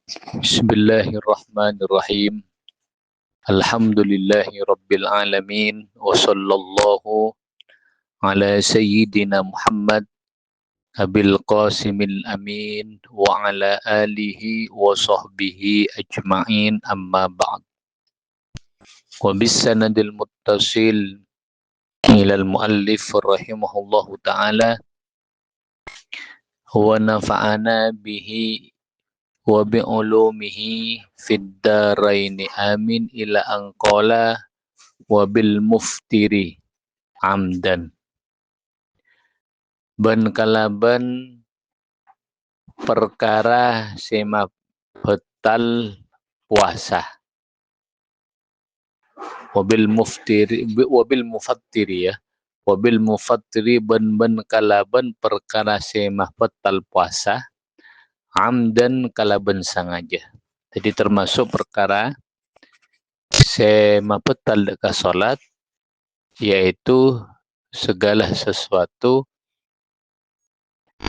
Bismillahirrahmanirrahim. Alhamdulillahi rabbil alamin. Wa sallallahu ala sayyidina Muhammad abil qasimil amin wa ala alihi wa sahbihi ajma'in amma ba'd. Wa bisanadil muttasil ilal muallif rahimahullahu ta'ala wa nafa'ana bihi wa bi'ulumihi fid daraini amin ila anqala wa bil muftiri amdan. Ben kalaban perkara sema betal puasa. Wabil mufattiri ya. Wabil mufattiri ben kalaban perkara sema betal puasa. Amdan kalaban sengaja. Jadi termasuk perkara sema betal deka salat, yaitu segala sesuatu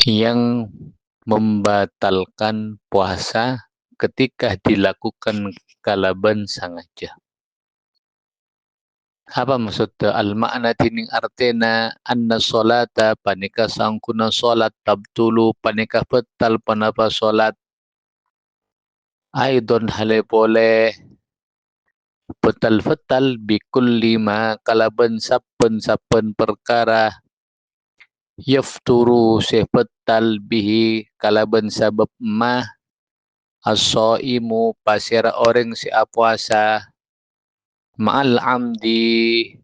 yang membatalkan puasa ketika dilakukan kalaban sengaja. Apa maksud al-makna tining artena anna solata panika sangkuna solat tabtulu panika betal panapa solat aidon hale boleh betal-betal bikul lima kalaban sapen perkara yafturu sebetal bihi kalaban sabab ma as-shaimu pasira orang si puasa ma'al amdi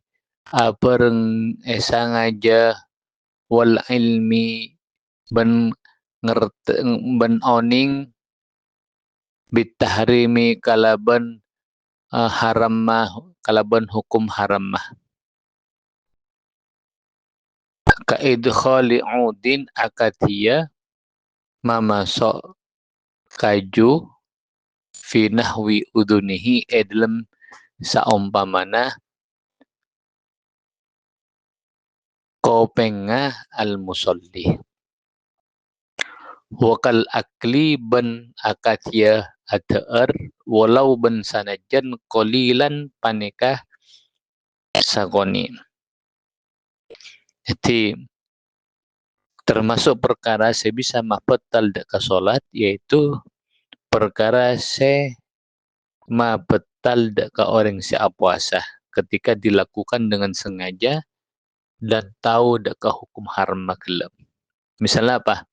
abareng esangaja wal ilmi ben ngerte ben oning bitahrimi kalaban haram mah kalaban hukum haram mah ka idkhali udin akatia mamasok kaju fi nahwi udunihi dalam saumpamana kopengah al-musalli wakal akli ben akatia adar walau ben sanajan qalilan panikah sagoni. Jadi termasuk perkara saya bisa mabetal deka solat yaitu perkara saya mabetal deka orang si puasa ketika dilakukan dengan sengaja dan tahu deka hukum haram magelam. Misalnya apa?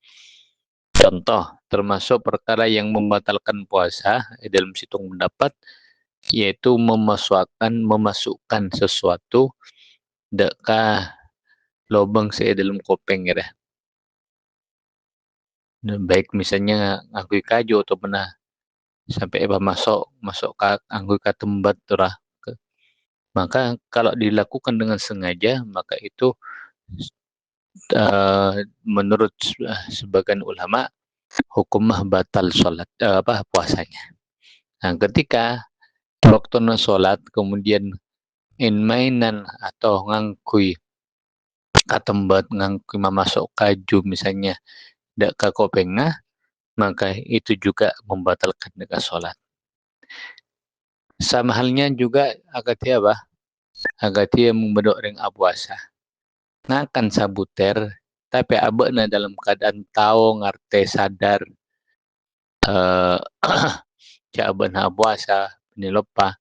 Contoh, termasuk perkara yang membatalkan puasa dalam situng pendapat yaitu memasukkan sesuatu deka lobang saya dalam kopeng ya. Baik misalnya angkui kaju atau pernah sampai masuk angkui katembat turah. Maka kalau dilakukan dengan sengaja maka itu menurut sebagian ulama hukumah batal salat puasanya. Nah, ketika waktu salat kemudian mainan atau ngangkui katembat ngangkui masuk kaju misalnya dak ka kopengah maka itu juga membatalkan deka salat. Sama halnya juga agatia apa? Agatia membedok ring puasa. Ngakan sabuter tapi abekna dalam keadaan tahu ngarte sadar jaban puasa penilopa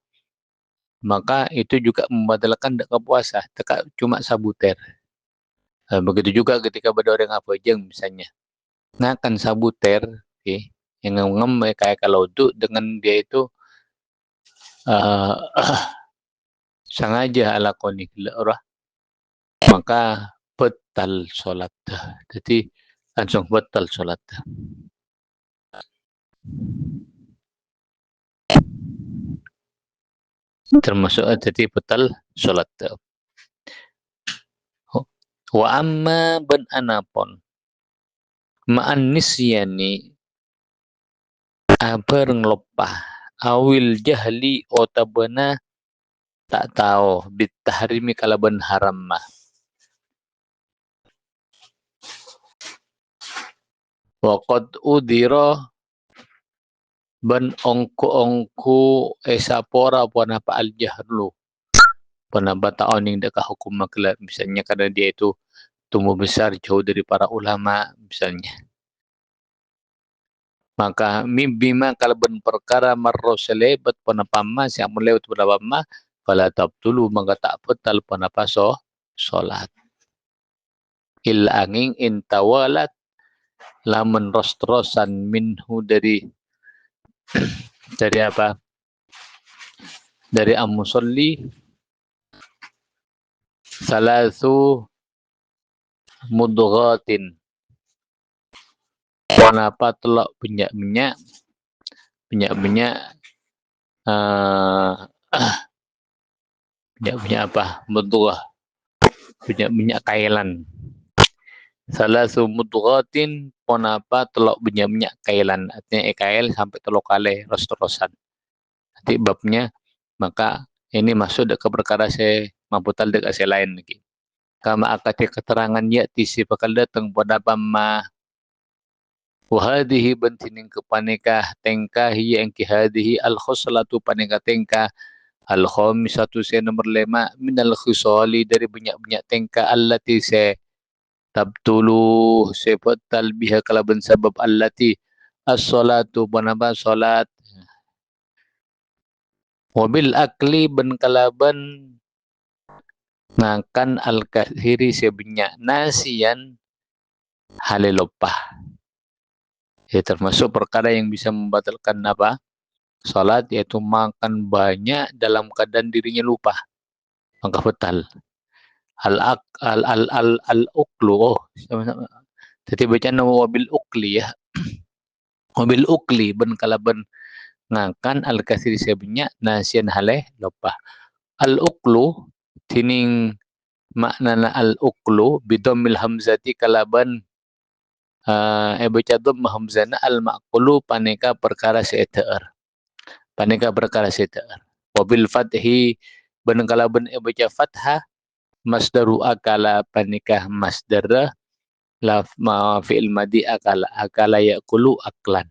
maka itu juga membatalkan deka puasa teka cuma sabuter. Begitu juga ketika bedoreng jeng misalnya ngakan sabuter yang ngem kayak kalau itu dengan dia itu sengaja alakoni orang maka betal solat. Jadi langsung betal solat. Termasuk jadi betal solat. Wa amma ben anapon ma'an nisyani abareng lopah awil jahli otabana tak tahu bitahrimi kalaban haram mah waqad udhira ban ongko esapora puana pa aljahlu puana bata oning deka hukum makla misalnya karena dia itu tumbuh besar jauh dari para ulama misalnya. Maka bima kalban perkara marroselebat panapama siang melewat panapama fala tabtulu maka tak betal panapaso solat. Illa angin intawalat lamun rostrosan minhu dari apa? Dari amusolli salasu mudghatin. Kenapa telok minyak minyak apa? Mudghah. Minyak kailan. Salasu mudghatin kenapa telok minyak kailan. Artinya kail sampai telok kali rostrosan. Nanti babnya maka ini masuk ke perkara saya mamputal dekat saya lain lagi. Kama akati keterangan yati si bakal datang pada pama wahadihi bentining kepanekah tengkah yang kihadihi al khoslatu paneka tengkah al khomisatu se nomor 5 minal khusali dari banyak-banyak tengkah allati se tabtulu se batal biha kalaban sabab allati as-salatu panapa salat wabil akli ben kalaban ngangkan al-kathiri sebanyak nasian halilopah. Ya, termasuk perkara yang bisa membatalkan apa? Salat yaitu makan banyak dalam keadaan dirinya lupa. Maka batal. Al-uklu. Oh, sama-sama. Jadi baca nama wabil ukli ya. Wabil ukli ben kalaban ngangkan al-kathiri sebanyak nasian halih lupa. Al-uklu tining maknana al-uklu bidomil hamzati kalaban baca dom hamzana al-maqlu paneka perkara seeteer. Paneka perkara seeteer. Wabil fathi ben kalaban baca fathah masdaru akala paneka masdar la ma fi'il madi akala yaqulu aklan.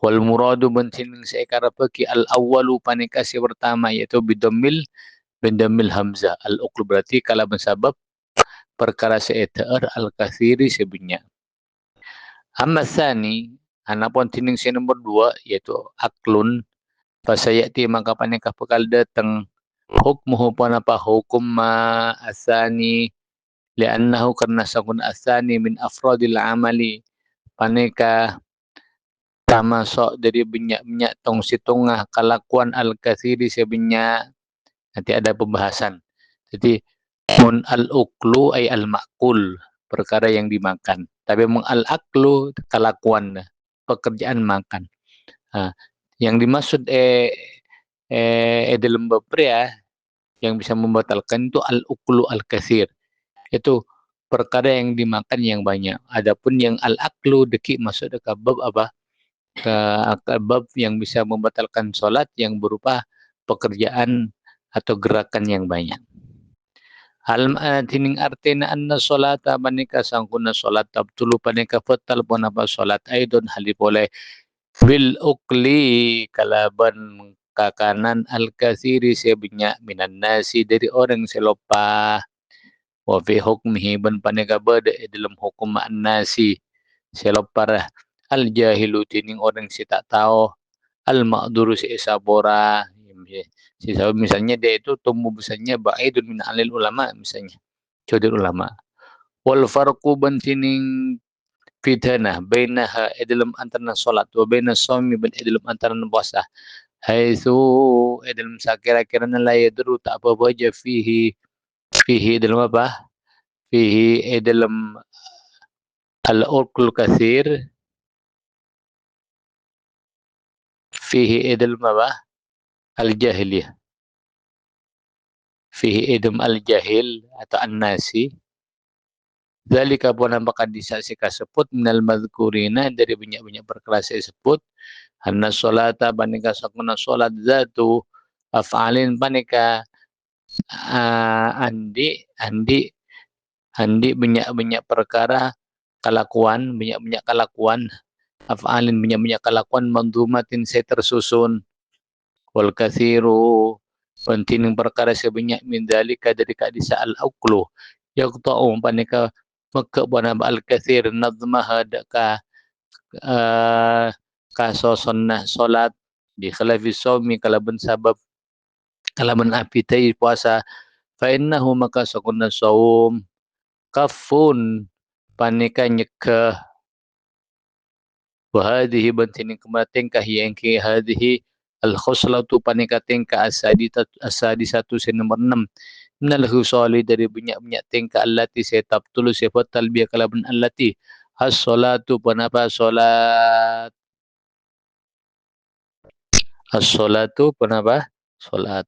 Wal muradu bentin seekara peki al awwalu paneka si pertama yaitu bidomil hamzah al-uklu berarti kalaban sabab perkara seeteer al-kathiri sebanyak. Amma tsani anapun tining si nomor 2 yaitu aklun fasayati maka paneka bakal datang hukmuhu panapa hukum ma asani li'annahu karena sakun asani min afradil amali paneka tamasok dari banyak tong situngah kalakuan al-kathiri sebanyak nanti ada pembahasan. Jadi mun al-uklu ay al-ma'kul perkara yang dimakan. Tapi mun al-aklu kelakuan pekerjaan makan. Yang dimaksud dalam bab ya yang bisa membatalkan itu al-uklu al-katsir. Itu perkara yang dimakan yang banyak. Adapun yang al-aklu deki masuk ke bab apa? Ke bab yang bisa membatalkan salat yang berupa pekerjaan atau gerakan yang banyak. Hal tining artina anna solata panika sangkuna solat tabtulu panika fatal pun apa solat aidon hali boleh bil ukli kalaban kakanan al kasiri sebanyak minan nasi dari orang selopa wa fi hukmihi ban panika bada dalam hukum an nasi selopar al jahilu tining orang si tak tahu al ma'duru si isabora misalnya dia itu tumbuh besarnya ba'idun min alil ulama misalnya jauh ulama wal farqu bantining fitnah bainaha dalam antara salat wa baina shaumi ban dalam antara puasa haitsu dalam sakira-kira la yadru tak apa baja fihi dalam apa fihi dalam al-urqul katsir fihi dalam apa al-jahiliyah fihi idum al-jahil atau an-nasi zalika pun nampakan disaksi kasebut minal madhkurina dari banyak-banyak perkara saya sebut anna sholata panika sakuna sholat zatu af'alin panika andi banyak-banyak perkara banyak-banyak kelakuan af'alin banyak-banyak kelakuan mandumatin saya tersusun wal kathiru penting perkara sebanyak min dalika dari kadisa al aqlu yaqta'u panika maka bana al kathir nadmaha daka kaso sunnah solat di khilafi saumi kalaban sabab kalaban apitai puasa fa innahu maka sakuna saum kafun panika nyekah wa hadhihi bantini kematen yang ki hadhihi al khoslatu panika tingka asadi satu si nomor 6 minal husali dari banyak-banyak tingka allati setab tulu sifat talbiyah kalaban allati as-salatu panapa salat as-salatu panapa salat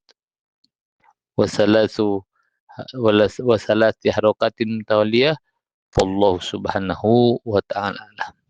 wasalasu wasalati harokatin tawliyah wallahu subhanahu wa ta'ala